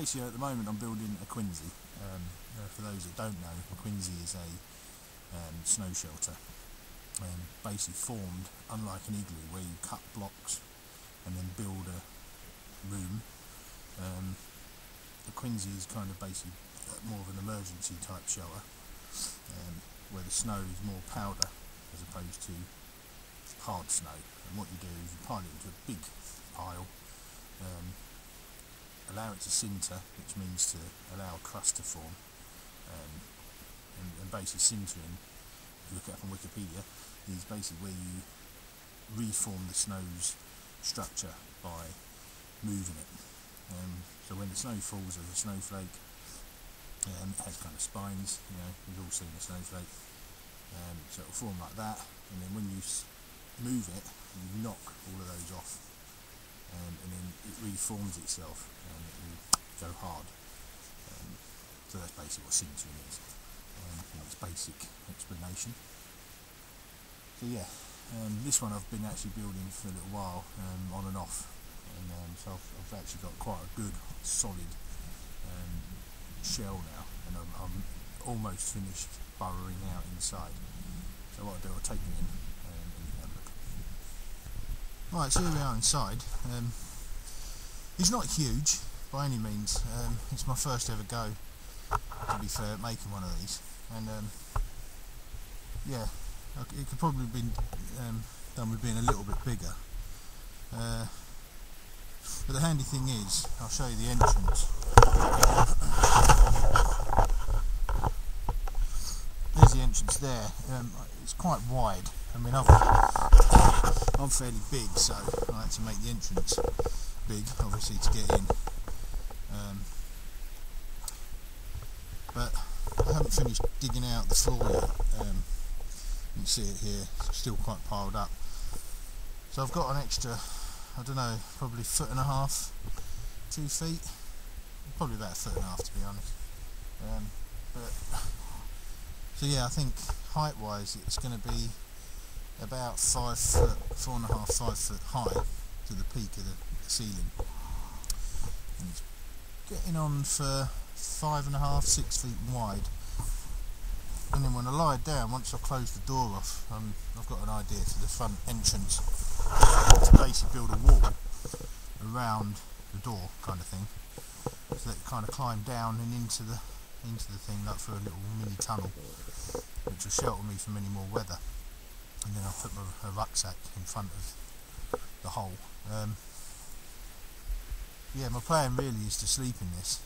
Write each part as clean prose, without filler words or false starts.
basically at the moment I'm building a Quinzee. For those that don't know, a Quinzee is a snow shelter, basically formed unlike an igloo where you cut blocks and then build a room. The Quinzee is kind of basically more of an emergency type shelter, where the snow is more powder as opposed to hard snow. And what you do is you pile it into a big pile, allow it to sinter, which means to allow a crust to form, and basically sintering, if you look it up on Wikipedia, is basically where you reform the snow's structure by moving it. So when the snow falls as a snowflake, it has kind of spines, we've all seen a snowflake, so it will form like that, and then when you move it, you knock all of those off, and then it reforms itself and it will go hard. So that's basically what sintering is, in its basic explanation. So yeah, this one I've been actually building for a little while, on and off, and so I've actually got quite a good solid shell now, and I'm almost finished burrowing out inside. So what I'll do, I'll take you in and you can have a look. Right, so here we are inside. It's not huge by any means. It's my first ever go, to be fair, at making one of these, and yeah, it could probably have been done with being a little bit bigger. But the handy thing is, I'll show you the entrance. There's the entrance there. It's quite wide. I mean, I'm fairly big, so I had to make the entrance big, obviously, to get in. But I haven't finished digging out the floor yet. You can see it here, it's still quite piled up. So I've got an extra, I don't know, probably 1.5 feet, 2 feet, probably about 1.5 feet to be honest. So yeah, I think height wise it's going to be about 5 foot, 4.5, 5 foot high to the peak of the ceiling. And it's getting on for 5.5, 6 feet wide. And then when I lie down, once I close the door off, I've got an idea for the front entrance to basically build a wall around the door, kind of thing, so that it kind of climb down and into the thing, like through a little mini tunnel, which will shelter me from any more weather. And then I'll put a rucksack in front of the hole. Yeah, my plan really is to sleep in this,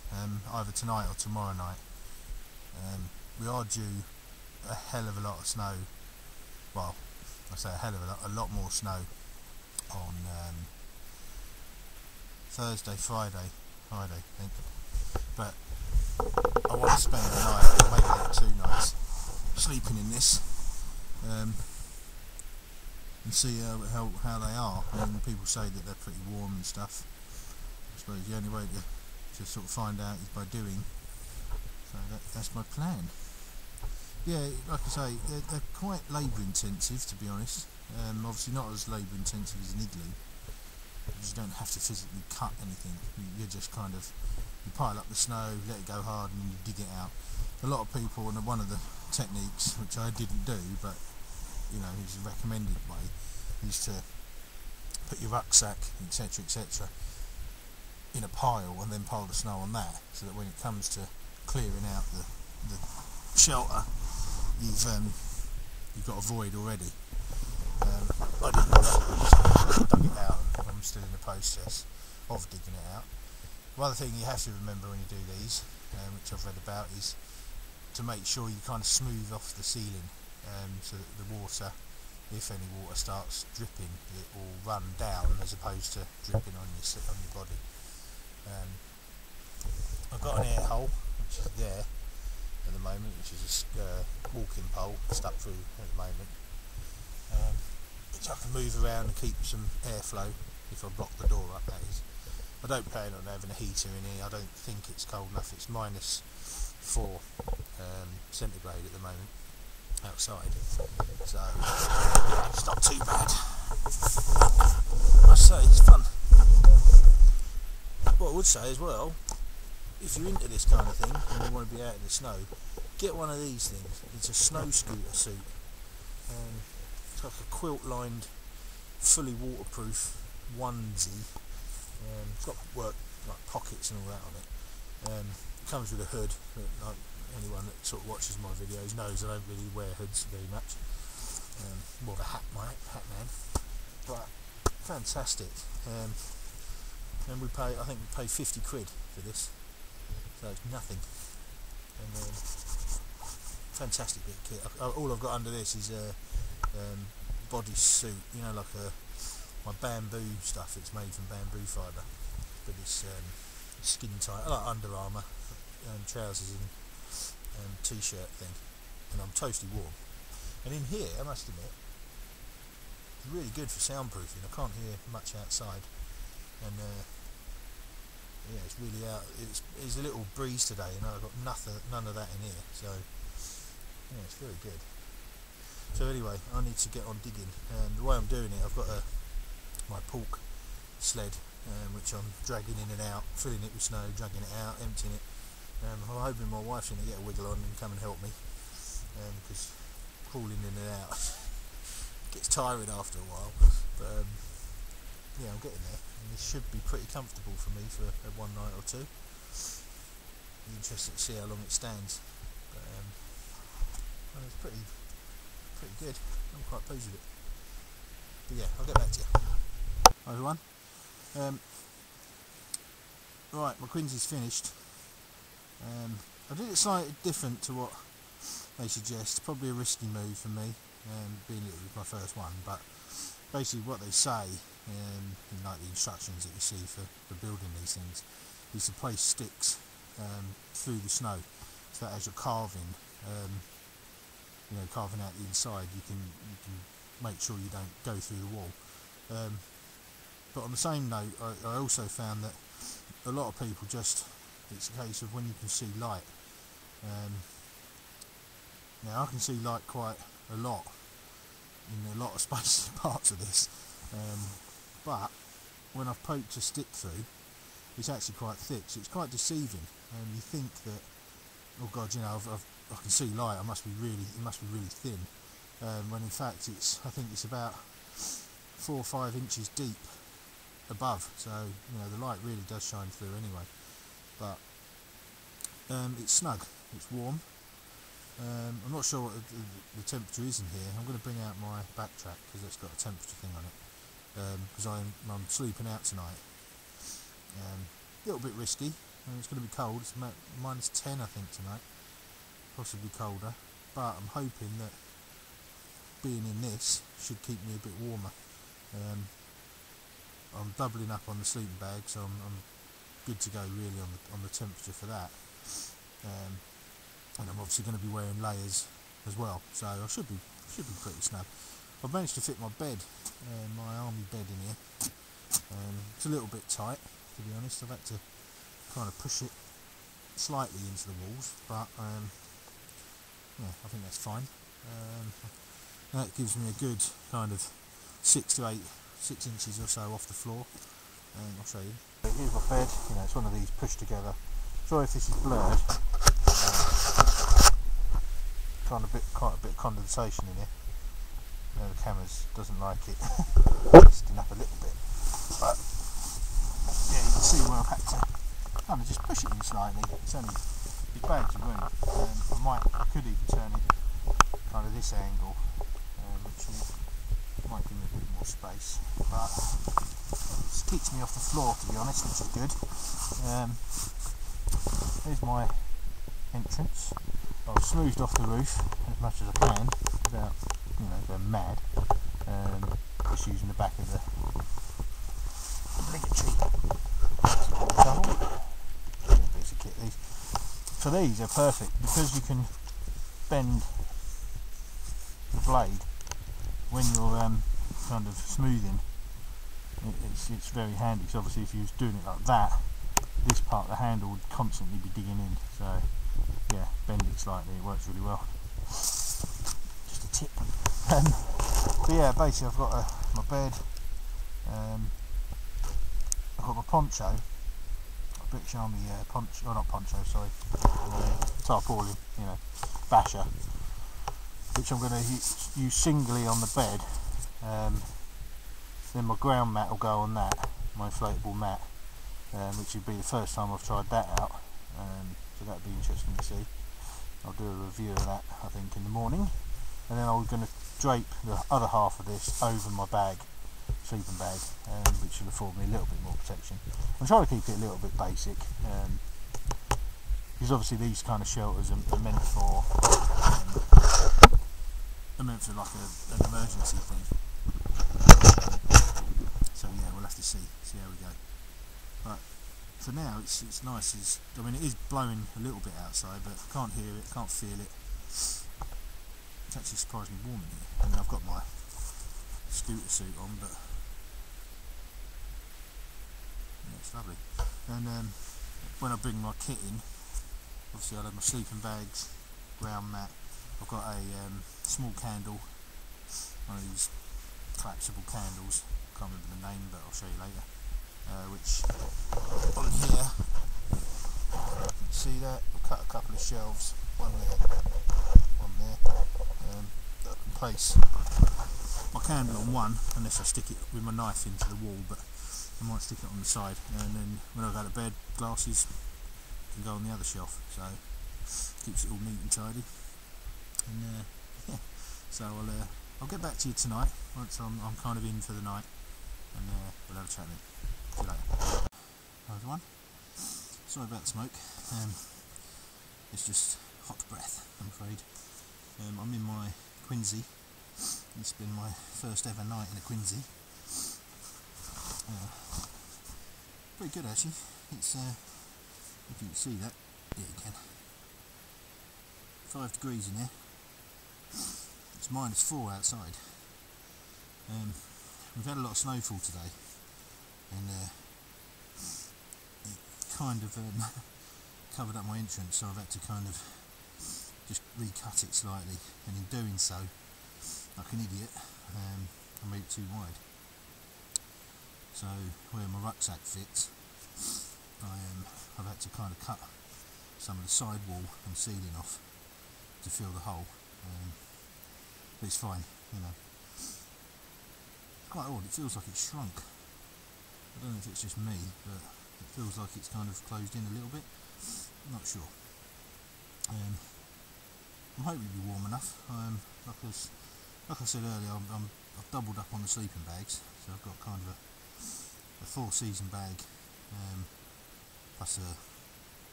either tonight or tomorrow night. We are due a hell of a lot of snow. Well, I say a hell of a lot more snow on Thursday, Friday, I think. But I want to spend the night, maybe 2 nights, sleeping in this, and see how they are. I mean, people say that they're pretty warm and stuff. I suppose the only way to sort of find out is by doing. So that's my plan. Yeah, like I say, they're quite labour intensive, to be honest. Obviously not as labour intensive as an igloo, because you don't have to physically cut anything. You're just kind of, you pile up the snow, let it go hard, and then you dig it out. A lot of people, and one of the techniques, which I didn't do, but is a recommended way, is to put your rucksack, etc., etc., in a pile and then pile the snow on that, so that when it comes to clearing out the shelter, you've got a void already. I didn't do that, I just dug it out, and I'm still in the process of digging it out. The other thing you have to remember when you do these, which I've read about, is to make sure you kind of smooth off the ceiling, so that the water, if any water starts dripping, it will run down as opposed to dripping on your body. I've got an air hole, which is there at the moment, which is a walking pole stuck through at the moment, which I can move around and keep some airflow if I block the door up, that is. I don't plan on having a heater in here. I don't think it's cold enough. It's -4 centigrade at the moment outside, so it's not too bad. I say it's fun. What I would say as well if you're into this kind of thing and you want to be out in the snow, get one of these things. It's a snow scooter suit. It's like a quilt lined, fully waterproof onesie. It's got work like pockets and all that on it. It comes with a hood. Like anyone that sort of watches my videos knows I don't really wear hoods very much. More of a hat man. But fantastic. And I think we paid 50 quid for this, so it's nothing. And fantastic bit of kit. All I've got under this is a body suit, you know, like my bamboo stuff. It's made from bamboo fibre, but it's skin tight. I like Under Armour trousers and t-shirt thing, and I'm toasty warm. And in here, I must admit, it's really good for soundproofing. I can't hear much outside, and yeah, it's really out. It's a little breeze today, and I've got none of that in here, so yeah, it's very good. So anyway, I need to get on digging, and the way I'm doing it, I've got my pork sled, which I'm dragging in and out, filling it with snow, dragging it out, emptying it. I'm hoping my wife's going to get a wiggle on and come and help me, because crawling in and out gets tiring after a while. But yeah, I'm getting there, and this should be pretty comfortable for me for one night or two. Be interested to see how long it stands. But well, it's pretty good. I'm quite pleased with it. But yeah, I'll get back to you. Hi everyone. Right, my Quinzee's finished. I did it slightly different to what they suggest. Probably a risky move for me, being it was my first one. But basically, what they say in like the instructions that you see for building these things is to place sticks through the snow, so that as you're carving, carving out the inside, you can make sure you don't go through the wall. But on the same note, I also found that a lot of people it's a case of when you can see light. Now I can see light quite a lot in a lot of spaces parts of this, but when I've poked a stick through, it's actually quite thick, so it's quite deceiving. You think that, oh god, you know, I can see light, it must be really thin, when in fact I think it's about 4 or 5 inches deep above, so you know the light really does shine through anyway. But it's snug, it's warm. I'm not sure what the temperature is in here. I'm going to bring out my backtrack because it's got a temperature thing on it, because I'm sleeping out tonight. A little bit risky, and it's going to be cold. It's minus 10 I think tonight, possibly colder, but I'm hoping that being in this should keep me a bit warmer. I'm doubling up on the sleeping bag, so I'm good to go really on the temperature for that. And I'm obviously going to be wearing layers as well, so I should be pretty snug. I've managed to fit my bed, my army bed in here. It's a little bit tight, to be honest. I've had to kind of push it slightly into the walls, but yeah, I think that's fine. That gives me a good kind of 6 inches or so off the floor. I'll show you. Here's my bed. You know, it's one of these pushed together. Sorry if this is blurred. Quite a bit of condensation in here. The camera doesn't like it. Listing up a little bit, but yeah, you can see where I've had to kind of just push it in slightly. It's only big bags of room. I could even turn it kind of this angle, which might give me a bit more space, but it keeps me off the floor, to be honest, which is good. Here's my entrance. I've smoothed off the roof as much as I can without, going mad. Just using the back of the obligatory piece of kit. For these, they're perfect because you can bend the blade when you're kind of smoothing. It's very handy, because obviously if you was doing it like that, this part of the handle would constantly be digging in. So yeah, bend it slightly, it works really well. Just a tip. But yeah, basically I've got my bed, I've got my poncho. British Army poncho, or not poncho, sorry, tarpaulin, you know, basher, which I'm going to use singly on the bed. Then my ground mat will go on that, my inflatable mat, which would be the first time I've tried that out, so that'd be interesting to see. I'll do a review of that, I think, in the morning, and then I'm going to drape the other half of this over my bag, sleeping bag, which will afford me a little bit more protection. I'm trying to keep it a little bit basic, because obviously these kind of shelters are meant for like an emergency thing. So yeah, we'll have to see how we go. But for now, it's nice. I mean, it is blowing a little bit outside, but I can't hear it, can't feel it. It's actually surprisingly warm in here. I mean, I've got my scooter suit on, but yeah, it's lovely. And when I bring my kit in, obviously I'll have my sleeping bags, ground mat. I've got a small candle, one of these collapsible candles. Can't remember the name, but I'll show you later. Which on here, you can see that I've cut a couple of shelves, one there, one there. I can place my candle on one, unless I stick it with my knife into the wall, but I might stick it on the side, and then when I go to bed, glasses can go on the other shelf, so keeps it all neat and tidy. And yeah, so I'll get back to you tonight once I'm kind of in for the night, and we'll have a chat then. See you later. Hi everyone, sorry about the smoke, it's just hot breath, I'm afraid. I'm in my Quinzee. It's been my first ever night in a Quinzee. Pretty good actually. It's if you can see that, yeah you can. 5 degrees in here. It's -4 outside. We've had a lot of snowfall today, and it kind of covered up my entrance, so I've had to kind of just recut it slightly, and in doing so, like an idiot, I made it too wide. So where my rucksack fits, I've had to kind of cut some of the sidewall and ceiling off to fill the hole, but it's fine, you know. It's quite odd, it feels like it's shrunk. I don't know if it's just me, but it feels like it's kind of closed in a little bit. I'm not sure. I'm hoping it'll be warm enough. Like I said earlier, I've doubled up on the sleeping bags, so I've got kind of a 4-season bag, plus a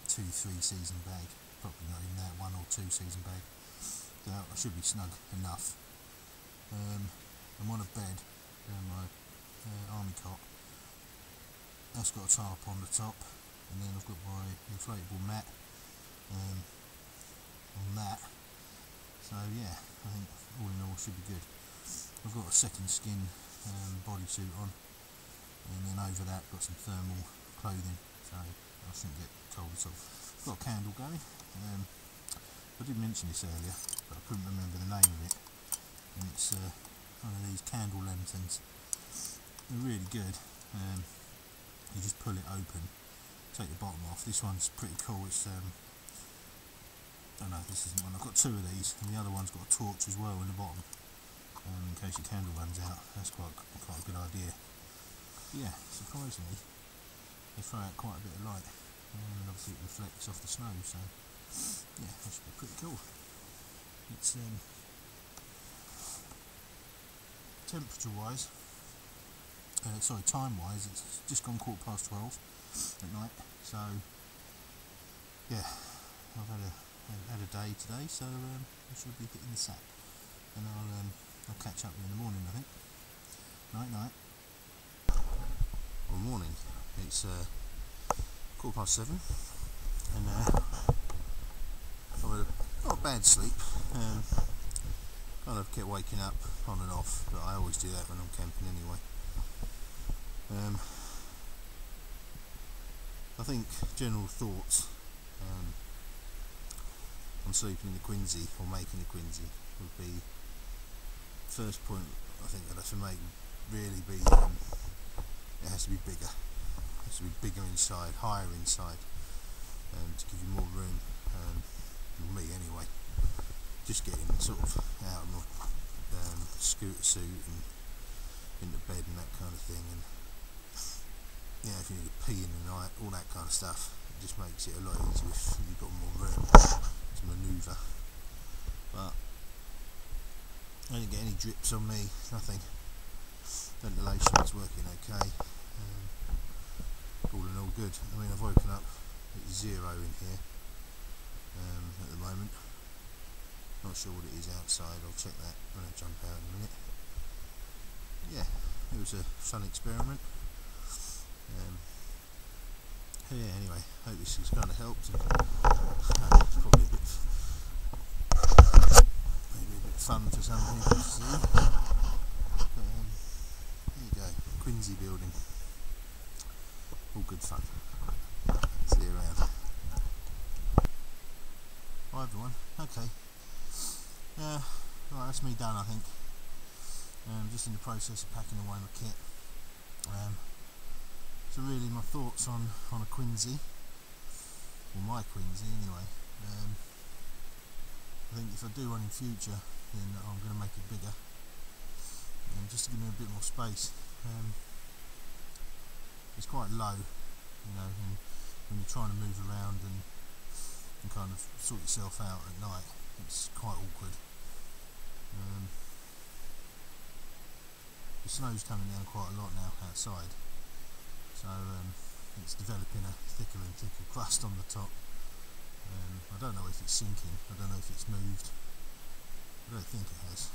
2-3 season bag, probably not even that, 1 or 2 season bag, so I should be snug enough. I'm on a bed, my army cot, that's got a tarp on the top, and then I've got my inflatable mat on that, so yeah, I think all in all should be good. I've got a second skin bodysuit on, and then over that got some thermal clothing, so I shouldn't get cold at all. I've got a candle going. I did mention this earlier, but I couldn't remember the name of it, and it's one of these candle lanterns. They're really good. You just pull it open, take the bottom off. This one's pretty cool. It's oh no, this isn't one. I've got 2 of these, and the other one's got a torch as well in the bottom, in case your candle runs out. That's quite a good idea. But yeah, surprisingly, they throw out quite a bit of light, and obviously it reflects off the snow. So yeah, that should be pretty cool. It's temperature-wise, sorry, time-wise, it's just gone 12:15 at night. So yeah, I've had a day today, so I should be hitting the sack, and I'll catch up with you in the morning, I think. Night night. Well, morning. It's 7:15, and I've had not a bad sleep. Kind of kept waking up on and off, but I always do that when I'm camping anyway. I think general thoughts on sleeping in a Quinzee or making a Quinzee would be, first point I think I'd have to make really be, it has to be bigger. has to be bigger inside, higher inside, to give you more room. For me anyway, just getting sort of out of my scooter suit and into bed and that kind of thing, and yeah, if you need to pee in the night, all that kind of stuff, it just makes it a lot easier if you've got more room to manoeuvre. But I didn't get any drips on me, nothing. Ventilation was working okay. All in all good. I mean, I've woken up at 0 in here at the moment. Not sure what it is outside, I'll check that when I jump out in a minute. Yeah, it was a fun experiment. Yeah, anyway, hope this has kind of helped. And, probably maybe a bit fun for some people to see. But there you go, Quinzee building. All good fun. See you around. Hi everyone. Okay. Right, that's me done, I think. Just in the process of packing away my kit. So really my thoughts on a Quinzee, or my Quinzee anyway. I think if I do one in future, then I'm going to make it bigger, just to give me a bit more space. It's quite low, you know, and when you're trying to move around and kind of sort yourself out at night, it's quite awkward. The snow's coming down quite a lot now outside, so it's developing a thicker and thicker crust on the top. I don't know if it's sinking, I don't know if it's moved, I don't think it has.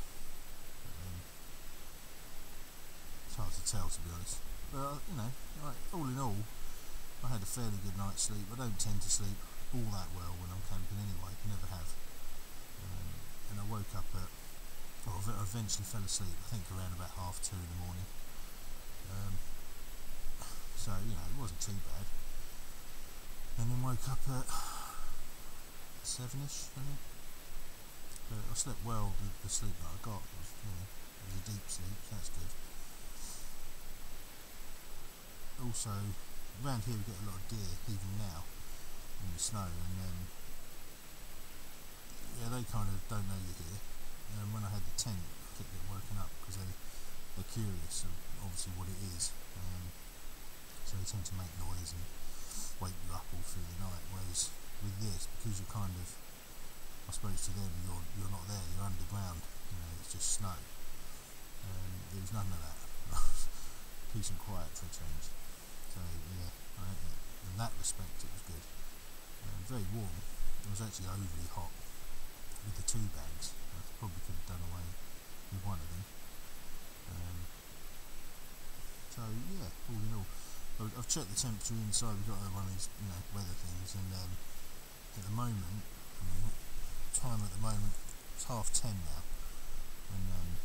It's hard to tell, to be honest. But you know, all in all, I had a fairly good night's sleep. I don't tend to sleep all that well when I'm camping anyway, never have. And I woke up at, well, I eventually fell asleep, I think around about 2:30 in the morning. So, you know, it wasn't too bad. And then woke up at 7ish, I think. But I slept well, the sleep that I got was, you know, it was a deep sleep, so that's good. Also, around here we get a lot of deer, even now, in the snow, and yeah, they kind of don't know you're here. When I had the tent, I kept getting woken up because they're curious of obviously what it is. So they tend to make noise and wake you up all through the night. Whereas with this, because you're kind of, I suppose to them, you're not there, you're underground. You know, it's just snow. There was none of that. Peace and quiet for a change. So yeah, in that respect, it was good. Very warm. It was actually overly hot with the 2 bags. I probably could have done away with one of them. So yeah, all in all, I've checked the temperature inside. We've got one of these, you know, weather things, and at the moment, I mean, time at the moment, it's 10:30 now, and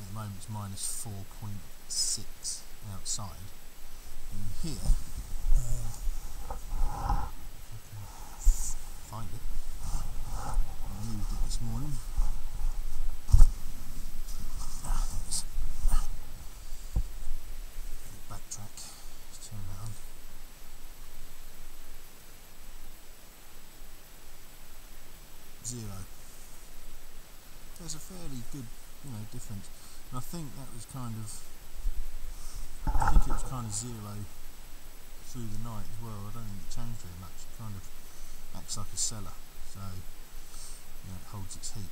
at the moment it's -4.6 outside. And here, find it. I moved it this morning. Backtrack. Let's turn that on. 0. There's a fairly good, you know, difference. And I think that was kind of, I think it was kind of 0 through the night as well. I don't think it changed very much. It kind of acts like a cellar, so you know, it holds its heat.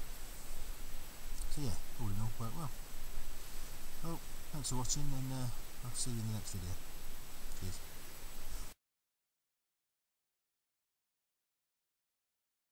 So yeah, all in all, worked well. Well, thanks for watching, and I'll see you in the next video. Cheers.